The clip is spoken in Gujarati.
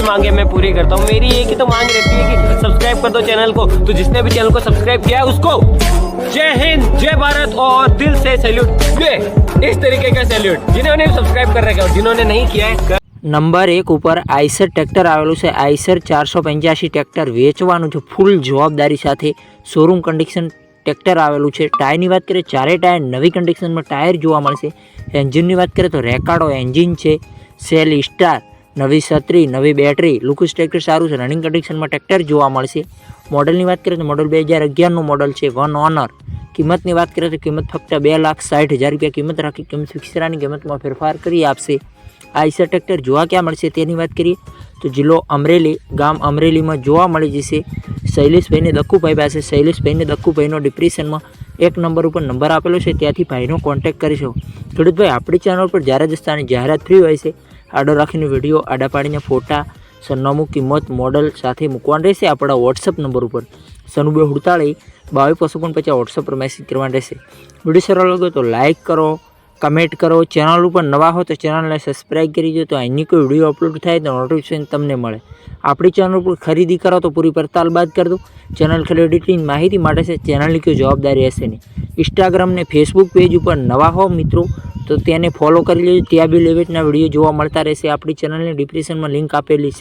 भी मांगे मैं पूरी करता हूँ। मेरी एक ही तो मांग रहती है कि सब्सक्राइब कर दो चैनल को। तो जिसने भी चैनल को सब्सक्राइब किया है उसको जय हिंद, जय भारत और दिल से सैल्यूट। ये इस तरीके का सैल्यूट जिन्होंने सब्सक्राइब कर रखा है और जिन्होंने नहीं किया है। नंबर 1 ઉપર આઈસર ટ્રેક્ટર આવેલું છે। આઈસર 485 ટ્રેક્ટર વેચવાનું છે ફૂલ જવાબદારી સાથે। શોરૂમ કન્ડિશન ટ્રેક્ટર આવેલું છે। ટાયરની વાત કરીએ ચારે ટાયર નવી કન્ડિશનમાં ટાયર જોવા મળશે। એન્જિનની વાત કરીએ તો રેકાર્ડો એન્જિન છે। સેલ સ્ટાર, નવી છત્રી, નવી બેટરી, લુકસ ટ્રેક્ટર સારું છે। રનિંગ કન્ડિશનમાં ટ્રેક્ટર જોવા મળશે। મોડલની વાત કરીએ તો મોડલ 2011નું મોડલ છે। One honour. કિંમતની વાત કરીએ તો કિંમત ફક્ત 2,60,000 રૂપિયા કિંમત રાખી। કિંમત ફિક્સરાની કિંમતમાં ફેરફાર કરી આપશે। આઈસર ટ્રેક્ટર જોવા ક્યાં મળશે તેની વાત કરીએ તો જિલ્લો અમરેલી, ગામ અમરેલીમાં જોવા મળી જશે। શૈલેષભાઈને દક્કુભાઈ પાસે। શૈલેષભાઈને દક્કુભાઈનો ડિપ્રેશનમાં 1 નંબર ઉપર નંબર આપેલો છે, ત્યાંથી ભાઈનો કોન્ટેક્ટ કરી શકો। ખેડૂતભાઈ આપણી ચેનલ પર જ્યારે દસ્તાની જાહેરાત ફ્રી હોય છે, આડો રાખીને વિડીયો, આડા પાડીને ફોટા, સરનામું, કિંમત, મોડલ સાથે મૂકવાનું રહેશે આપણા વોટ્સઅપ નંબર ઉપર 9248 2255 વોટ્સઅપ પર મેસેજ કરવાનો રહેશે। વિડીયો સારો લાગ્યો તો લાઇક કરો, કમેન્ટ કરો। ચેનલ ઉપર નવા હો તો ચેનલને સબસ્ક્રાઈબ કરી દો, તો અહીંની કોઈ વિડીયો અપલોડ થાય તો નોટિફિકેશન તમને મળે। આપણી ચેનલ ઉપર ખરીદી કરો તો પૂરી પડતાલ બાદ કરી દો। ચેનલ ખાલી એડિટિંગ માહિતી માટે છે, ચેનલની કોઈ જવાબદારી હશે નહીં। ઇન્સ્ટાગ્રામ ને ફેસબુક પેજ ઉપર નવા હો મિત્રો તો તેને ફોલો કરી લેજો, ત્યાં બી લેવેટના વિડીયો જોવા મળતા રહેશે। આપણી ચેનલની ડિસ્ક્રિપ્શનમાં લિંક આપેલી છે।